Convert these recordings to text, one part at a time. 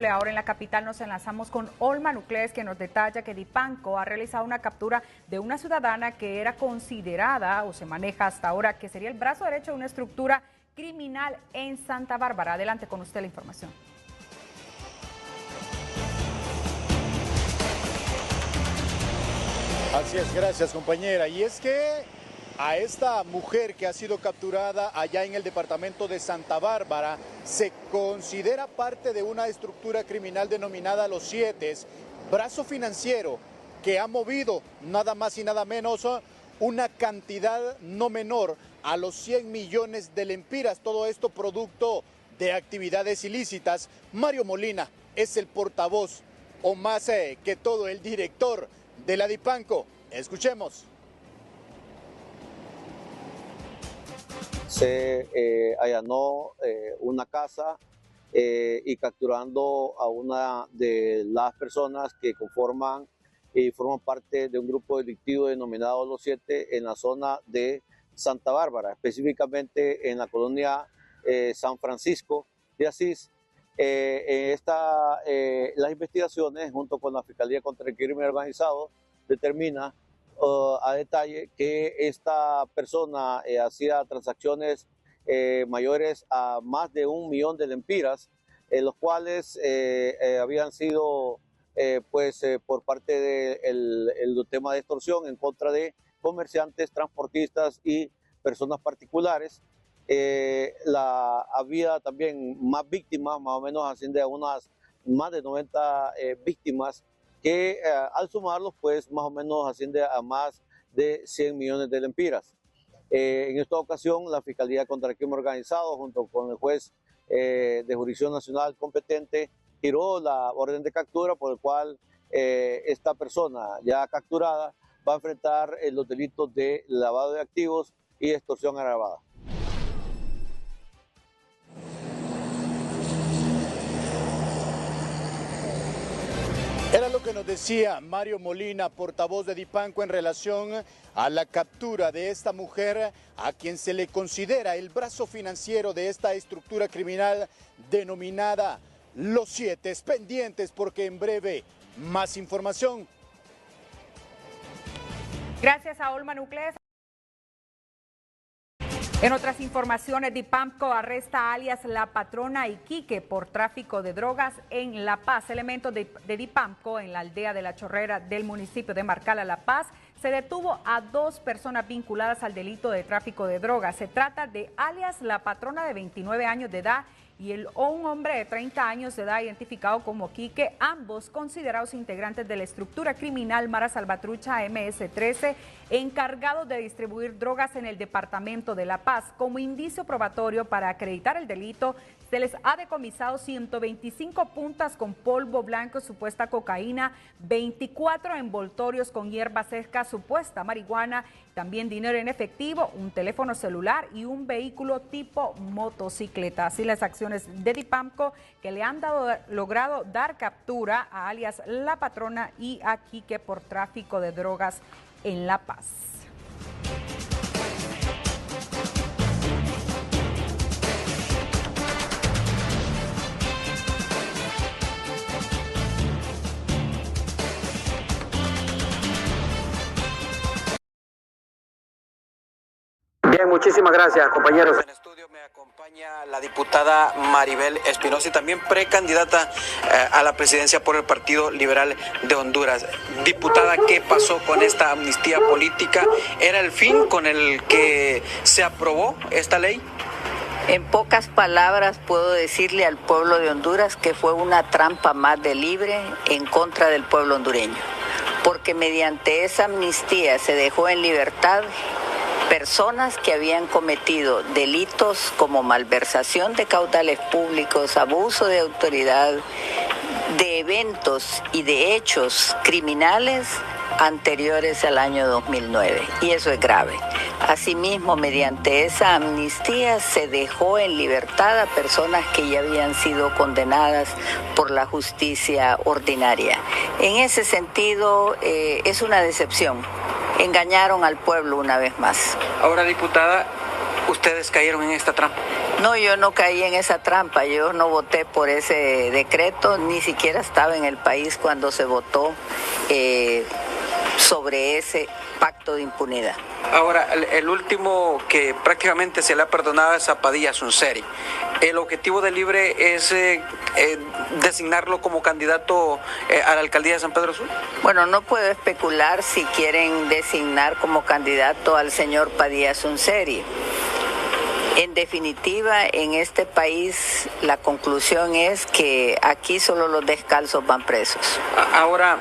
Ahora en la capital nos enlazamos con Olma Nuclees, que nos detalla que Dipanco ha realizado una captura de una ciudadana que era considerada o se maneja hasta ahora que sería el brazo derecho de una estructura criminal en Santa Bárbara. Adelante con usted la información. Así es, gracias compañera. Y es que a esta mujer que ha sido capturada allá en el departamento de Santa Bárbara se considera parte de una estructura criminal denominada Los Sietes, brazo financiero que ha movido nada más y nada menos una cantidad no menor a los 100 millones de lempiras, todo esto producto de actividades ilícitas. Mario Molina es el portavoz, o más que todo el director de la Dipanco. Escuchemos. Se allanó una casa y capturando a una de las personas que conforman y forman parte de un grupo delictivo denominado Los Siete en la zona de Santa Bárbara, específicamente en la colonia San Francisco de Asís. Las investigaciones junto con la Fiscalía contra el Crimen Organizado determina a detalle que esta persona hacía transacciones mayores a más de 1 millón de lempiras, los cuales habían sido por parte del tema de extorsión en contra de comerciantes, transportistas y personas particulares. Había también más víctimas, más o menos asciende a unas más de 90 víctimas, que al sumarlos, pues más o menos asciende a más de 100 millones de lempiras. En esta ocasión, la Fiscalía contra el Crimen Organizado, junto con el juez de jurisdicción nacional competente, giró la orden de captura por el cual esta persona ya capturada va a enfrentar los delitos de lavado de activos y extorsión agravada. Era lo que nos decía Mario Molina, portavoz de Dipanco, en relación a la captura de esta mujer, a quien se le considera el brazo financiero de esta estructura criminal denominada Los Siete. Pendientes porque en breve más información. Gracias a Olma Nuclees. En otras informaciones, Dipanco arresta a alias La Patrona Iquique por tráfico de drogas en La Paz. Elementos de Dipanco en la aldea de La Chorrera del municipio de Marcala, La Paz, se detuvo a 2 personas vinculadas al delito de tráfico de drogas. Se trata de alias La Patrona, de 29 años de edad, y un hombre de 30 años de edad identificado como Quique, ambos considerados integrantes de la estructura criminal Mara Salvatrucha MS-13, encargados de distribuir drogas en el departamento de La Paz. Como indicio probatorio para acreditar el delito, se les ha decomisado 125 puntas con polvo blanco, supuesta cocaína, 24 envoltorios con hierba seca, supuesta marihuana, también dinero en efectivo, un teléfono celular y un vehículo tipo motocicleta. Así las acciones de Dipanco, que le han logrado dar captura a alias La Patrona y a Quique por tráfico de drogas en La Paz. Bien, muchísimas gracias, compañeros. En estudio me acompaña la diputada Maribel Espinosa y también precandidata a la presidencia por el Partido Liberal de Honduras. Diputada, ¿qué pasó con esta amnistía política? ¿Era el fin con el que se aprobó esta ley? En pocas palabras puedo decirle al pueblo de Honduras que fue una trampa más de Libre en contra del pueblo hondureño, porque mediante esa amnistía se dejó en libertad personas que habían cometido delitos como malversación de caudales públicos, abuso de autoridad, de eventos y de hechos criminales anteriores al año 2009, y eso es grave. Asimismo, mediante esa amnistía se dejó en libertad a personas que ya habían sido condenadas por la justicia ordinaria. En ese sentido, es una decepción. Engañaron al pueblo una vez más. Ahora, diputada, ustedes cayeron en esta trampa. No, yo no caí en esa trampa, yo no voté por ese decreto, ni siquiera estaba en el país cuando se votó sobre ese pacto de impunidad. Ahora, el último que prácticamente se le ha perdonado es a Padilla Sunseri. ¿El objetivo de Libre es designarlo como candidato a la alcaldía de San Pedro Sula? Bueno, no puedo especular si quieren designar como candidato al señor Padilla Sunseri. En definitiva, en este país la conclusión es que aquí solo los descalzos van presos. Ahora,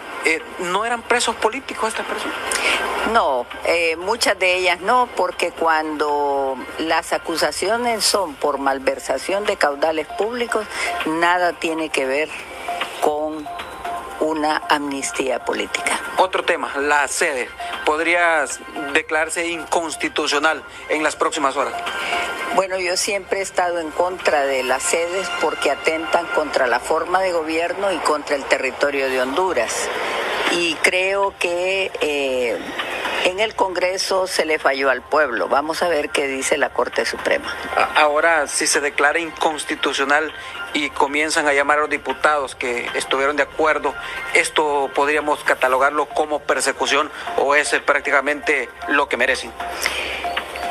¿no eran presos políticos estas personas? No, muchas de ellas no, porque cuando las acusaciones son por malversación de caudales públicos, nada tiene que ver con una amnistía política. Otro tema, la sede. ¿Podría declararse inconstitucional en las próximas horas? Bueno, yo siempre he estado en contra de las sedes porque atentan contra la forma de gobierno y contra el territorio de Honduras. Y creo que en el Congreso se le falló al pueblo. Vamos a ver qué dice la Corte Suprema. Ahora, si se declara inconstitucional y comienzan a llamar a los diputados que estuvieron de acuerdo, ¿esto podríamos catalogarlo como persecución o es prácticamente lo que merecen?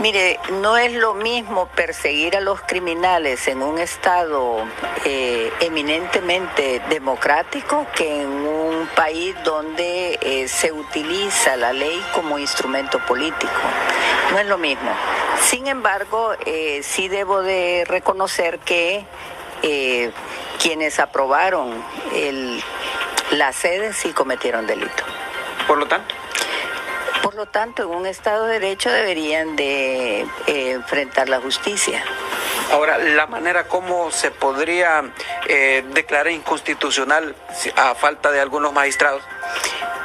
Mire, no es lo mismo perseguir a los criminales en un estado eminentemente democrático que en un país donde se utiliza la ley como instrumento político. No es lo mismo. Sin embargo, sí debo de reconocer que quienes aprobaron la sede sí cometieron delito. Por lo tanto, en un Estado de Derecho deberían de enfrentar la justicia. ahora, la manera como se podría declarar inconstitucional a falta de algunos magistrados.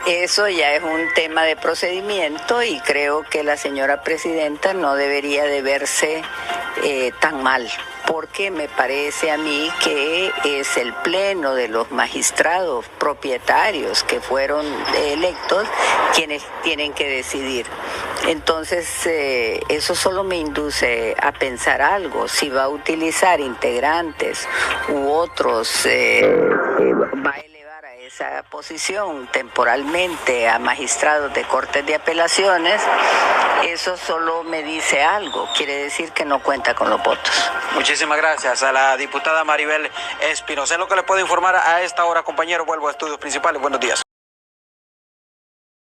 Eso ya es un tema de procedimiento y creo que la señora presidenta no debería de verse tan mal, porque me parece a mí que es el pleno de los magistrados propietarios que fueron electos quienes tienen que decidir. Entonces, eso solo me induce a pensar algo. Si va a utilizar integrantes u otros, va a elevar a esa posición temporalmente a magistrados de cortes de apelaciones, eso solo me dice algo, quiere decir que no cuenta con los votos. Muchísimas gracias a la diputada Maribel Espinosa. Es lo que le puedo informar a esta hora, compañero. Vuelvo a estudios principales. Buenos días.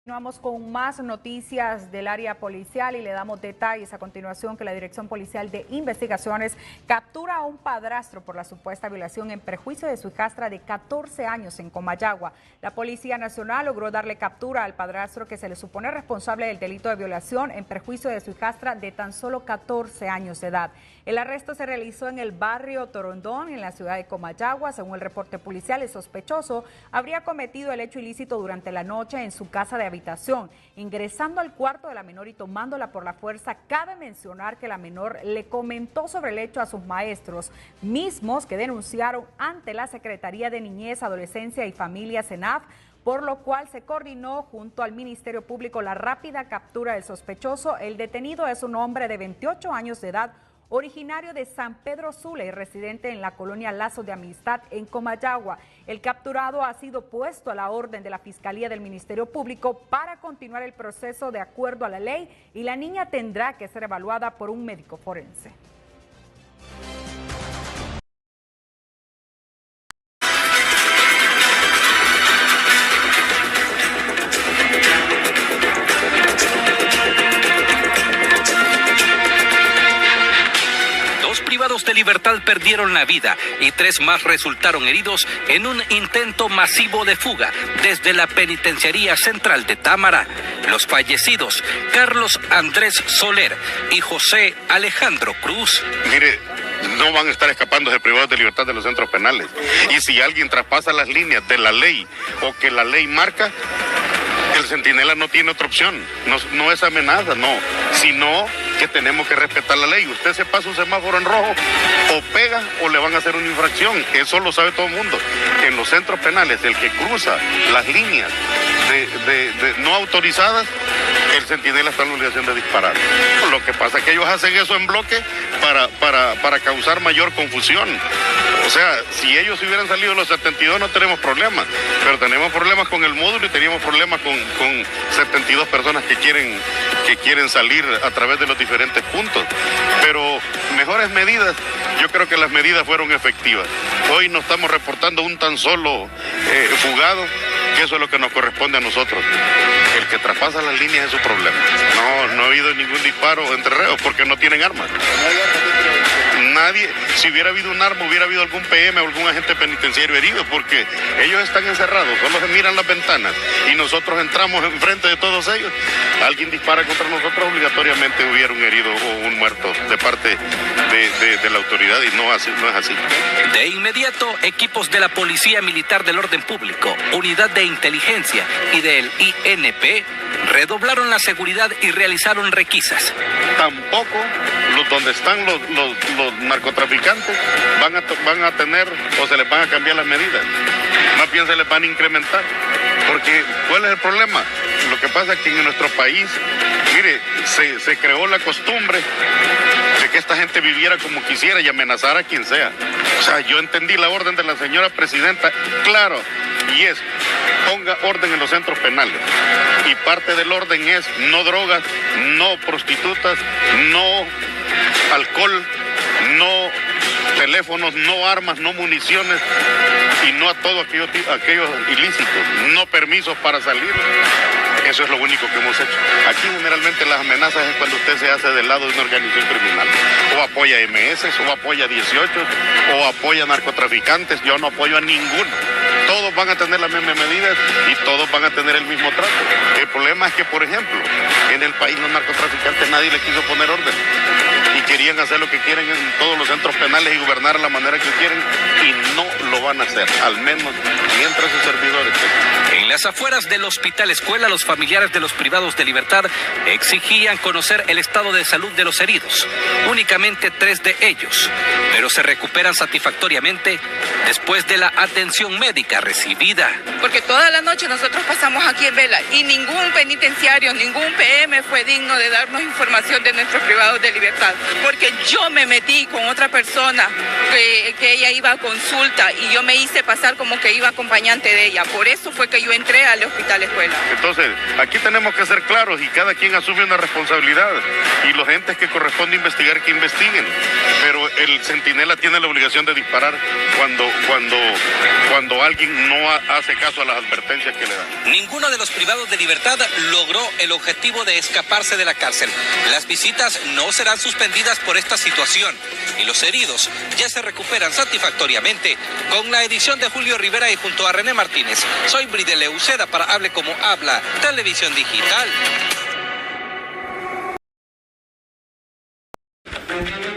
Continuamos con más noticias del área policial y le damos detalles a continuación que la Dirección Policial de Investigaciones captura a un padrastro por la supuesta violación en perjuicio de su hijastra de 14 años en Comayagua. La Policía Nacional logró darle captura al padrastro que se le supone responsable del delito de violación en perjuicio de su hijastra de tan solo 14 años de edad. El arresto se realizó en el barrio Torondón, en la ciudad de Comayagua. Según el reporte policial, el sospechoso habría cometido el hecho ilícito durante la noche en su casa de habitación, ingresando al cuarto de la menor y tomándola por la fuerza. Cabe mencionar que la menor le comentó sobre el hecho a sus maestros, mismos que denunciaron ante la Secretaría de Niñez, Adolescencia y Familia, SENAF, por lo cual se coordinó junto al Ministerio Público la rápida captura del sospechoso. El detenido es un hombre de 28 años de edad, originario de San Pedro Sula y residente en la colonia Lazos de Amistad en Comayagua. El capturado ha sido puesto a la orden de la Fiscalía del Ministerio Público para continuar el proceso de acuerdo a la ley y la niña tendrá que ser evaluada por un médico forense. De libertad perdieron la vida y 3 más resultaron heridos en un intento masivo de fuga desde la Penitenciaría Central de Támara. Los fallecidos, Carlos Andrés Soler y José Alejandro Cruz. Mire, no van a estar escapando de privados de libertad de los centros penales. Y si alguien traspasa las líneas de la ley o que la ley marca, el centinela no tiene otra opción. No es amenaza, no, sino que tenemos que respetar la ley. Usted se pasa un semáforo en rojo, o pega o le van a hacer una infracción. Eso lo sabe todo el mundo. En los centros penales, el que cruza las líneas no autorizadas el centinela está en la obligación de disparar. Lo que pasa es que ellos hacen eso en bloque para causar mayor confusión. O sea, si ellos hubieran salido los 72 no tenemos problemas, pero tenemos problemas con el módulo y teníamos problemas con 72 personas que quieren salir a través de los diferentes puntos. Pero mejores medidas, yo creo que las medidas fueron efectivas. Hoy no estamos reportando un tan solo fugado, que eso es lo que nos corresponde a nosotros. El que traspasa las líneas es su problema. No ha habido ningún disparo entre reos porque no tienen armas. Nadie, si hubiera habido un arma, hubiera habido algún PM o algún agente penitenciario herido, porque ellos están encerrados, solo se miran las ventanas y nosotros entramos enfrente de todos ellos. Alguien dispara contra nosotros, obligatoriamente hubiera un herido o un muerto de parte de la autoridad, y no es así. De inmediato, equipos de la Policía Militar del Orden Público, Unidad de Inteligencia y del INP redoblaron la seguridad y realizaron requisas. Tampoco donde están los narcotraficantes van a tener o se les van a cambiar las medidas. Más bien se les van a incrementar. Porque, ¿cuál es el problema? Lo que pasa es que en nuestro país, mire, se creó la costumbre de que esta gente viviera como quisiera y amenazara a quien sea. O sea, yo entendí la orden de la señora presidenta, claro, y es, ponga orden en los centros penales. Y parte del orden es no drogas, no prostitutas, no alcohol, no teléfonos, no armas, no municiones y no a todos aquellos ilícitos, no permisos para salir. Eso es lo único que hemos hecho. Aquí generalmente las amenazas es cuando usted se hace del lado de una organización criminal. O apoya MS, o apoya 18, o apoya narcotraficantes. Yo no apoyo a ninguno. Todos van a tener las mismas medidas y todos van a tener el mismo trato. El problema es que, por ejemplo, en el país los narcotraficantes nadie les quiso poner orden. Y querían hacer lo que quieren en todos los centros penales y gobernar a la manera que quieren, y no lo van a hacer, al menos mientras sus servidores. En las afueras del Hospital Escuela, los familiares de los privados de libertad exigían conocer el estado de salud de los heridos. Únicamente 3 de ellos, pero se recuperan satisfactoriamente después de la atención médica recibida. Porque toda la noche nosotros pasamos aquí en vela y ningún penitenciario, ningún PM fue digno de darnos información de nuestros privados de libertad. Porque yo me metí con otra persona que ella iba a consulta y yo me hice pasar como que iba acompañante de ella. Por eso fue que yo entré al Hospital Escuela. Entonces, aquí tenemos que ser claros y cada quien asume una responsabilidad. Y los entes que corresponde investigar, que investiguen. Pero el centinela tiene la obligación de disparar cuando alguien no hace caso a las advertencias que le dan. Ninguno de los privados de libertad logró el objetivo de escaparse de la cárcel. Las visitas no serán suspendidas por esta situación y los heridos ya se recuperan satisfactoriamente. Con la edición de Julio Rivera y junto a René Martínez, soy Bridele Uceda para Hable Como Habla, Televisión Digital.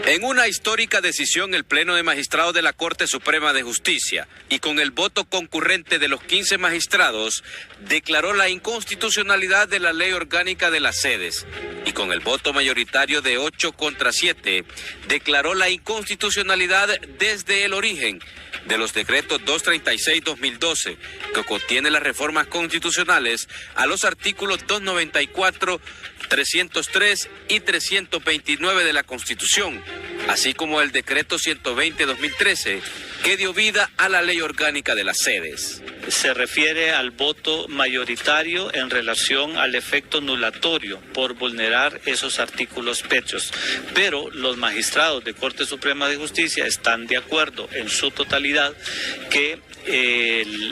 En una histórica decisión, el Pleno de Magistrados de la Corte Suprema de Justicia, y con el voto concurrente de los 15 magistrados, declaró la inconstitucionalidad de la Ley Orgánica de las Sedes, y con el voto mayoritario de 8 contra 7, declaró la inconstitucionalidad desde el origen de los decretos 236-2012, que contiene las reformas constitucionales a los artículos 294, 303 y 329 de la Constitución, así como el decreto 120-2013, que dio vida a la Ley Orgánica de las Sedes. Se refiere al voto mayoritario en relación al efecto nulatorio por vulnerar esos artículos pétreos. Pero los magistrados de Corte Suprema de Justicia están de acuerdo en su totalidad que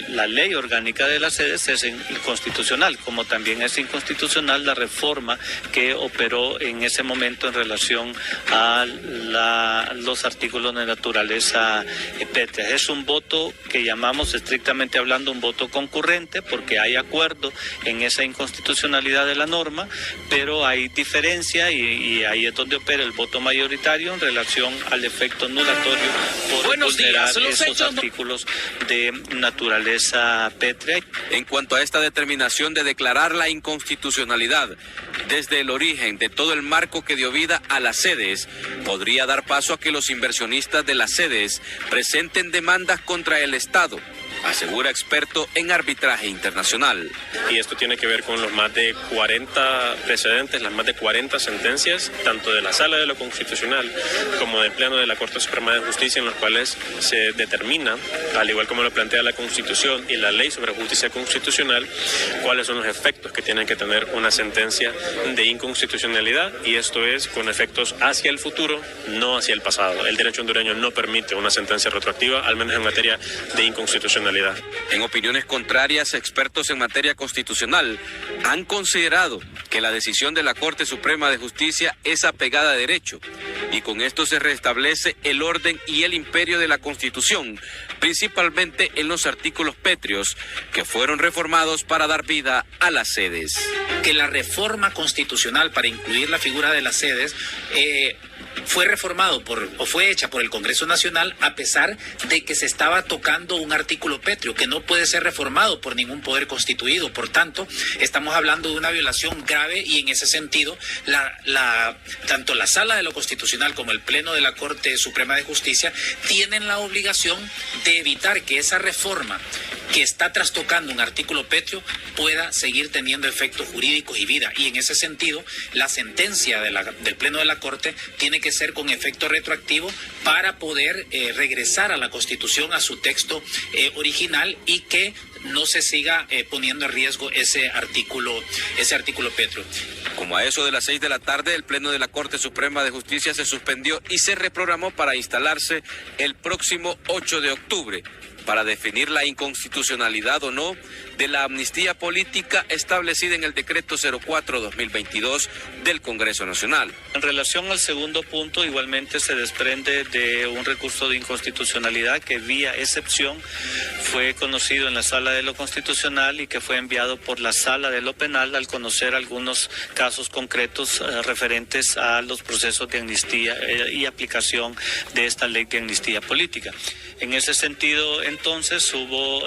la Ley Orgánica de las Sedes es inconstitucional, como también es inconstitucional la reforma que operó en ese momento en relación a los artículos de naturaleza pétrea. Es un voto que llamamos, estrictamente hablando, un voto concurrente, porque hay acuerdo en esa inconstitucionalidad de la norma, pero hay diferencia y ahí es donde opera el voto mayoritario en relación al efecto nulatorio por vulnerar esos artículos de naturaleza pétrea. En cuanto a esta determinación de declarar la inconstitucionalidad desde el origen de todo el marco que dio vida a las sedes, podría dar paso a que los inversionistas de las sedes presenten demandas contra el Estado asegura experto en arbitraje internacional. Y esto tiene que ver con los más de 40 precedentes, las más de 40 sentencias, tanto de la Sala de lo Constitucional como del Pleno de la Corte Suprema de Justicia, en los cuales se determina, al igual como lo plantea la Constitución y la Ley sobre Justicia Constitucional, cuáles son los efectos que tiene que tener una sentencia de inconstitucionalidad, y esto es con efectos hacia el futuro, no hacia el pasado. El derecho hondureño no permite una sentencia retroactiva, al menos en materia de inconstitucionalidad. En opiniones contrarias, expertos en materia constitucional han considerado que la decisión de la Corte Suprema de Justicia es apegada a derecho, y con esto se restablece el orden y el imperio de la Constitución, principalmente en los artículos pétreos que fueron reformados para dar vida a las sedes. Que la reforma constitucional para incluir la figura de las sedes fue reformado fue hecha por el Congreso Nacional, a pesar de que se estaba tocando un artículo pétreo que no puede ser reformado por ningún poder constituido. Por tanto, estamos hablando de una violación grave, y en ese sentido tanto la Sala de lo Constitucional como el Pleno de la Corte Suprema de Justicia tienen la obligación de evitar que esa reforma que está trastocando un artículo pétreo pueda seguir teniendo efectos jurídicos y vida. Y en ese sentido, la sentencia del Pleno de la Corte tiene que ser con efecto retroactivo para poder regresar a la Constitución, a su texto original, y que no se siga poniendo en riesgo ese artículo pétreo. Como a eso de las 6 de la tarde, el Pleno de la Corte Suprema de Justicia se suspendió y se reprogramó para instalarse el próximo 8 de octubre. Para definir la inconstitucionalidad o no de la amnistía política establecida en el decreto 04/2022 del Congreso Nacional. En relación al segundo punto, igualmente se desprende de un recurso de inconstitucionalidad que vía excepción fue conocido en la Sala de lo Constitucional y que fue enviado por la Sala de lo Penal al conocer algunos casos concretos referentes a los procesos de amnistía y aplicación de esta ley de amnistía política. En ese sentido, entonces, hubo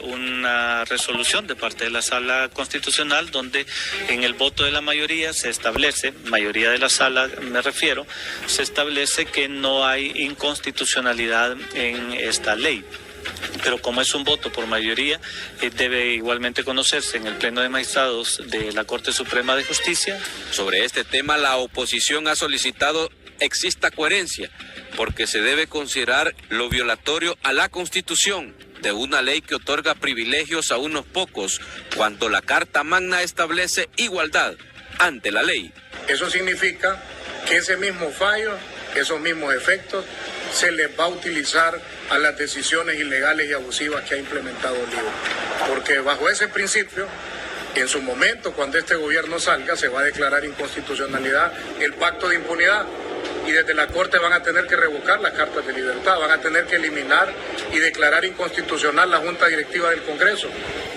una resolución de parte de la Sala Constitucional donde en el voto de la mayoría se establece, mayoría de la Sala me refiero, se establece que no hay inconstitucionalidad en esta ley. Pero como es un voto por mayoría, debe igualmente conocerse en el Pleno de Magistrados de la Corte Suprema de Justicia. Sobre este tema, la oposición ha solicitado exista coherencia, porque se debe considerar lo violatorio a la Constitución de una ley que otorga privilegios a unos pocos, cuando la Carta Magna establece igualdad ante la ley. Eso significa que ese mismo fallo, esos mismos efectos, se les va a utilizar a las decisiones ilegales y abusivas que ha implementado el libro. Porque bajo ese principio, en su momento, cuando este gobierno salga, se va a declarar inconstitucionalidad el pacto de impunidad, y desde la Corte van a tener que revocar las cartas de libertad, van a tener que eliminar y declarar inconstitucional la Junta Directiva del Congreso,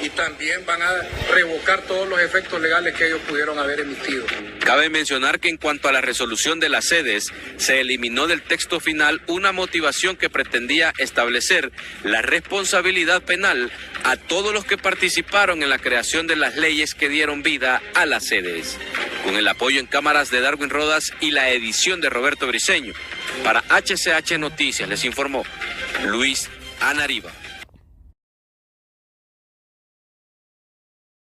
y también van a revocar todos los efectos legales que ellos pudieron haber emitido. Cabe mencionar que en cuanto a la resolución de las sedes, se eliminó del texto final una motivación que pretendía establecer la responsabilidad penal a todos los que participaron en la creación de las leyes que dieron vida a las sedes. Con el apoyo en cámaras de Darwin Rodas y la edición de Roberto Briceño, para HCH Noticias les informó Luis Anariba.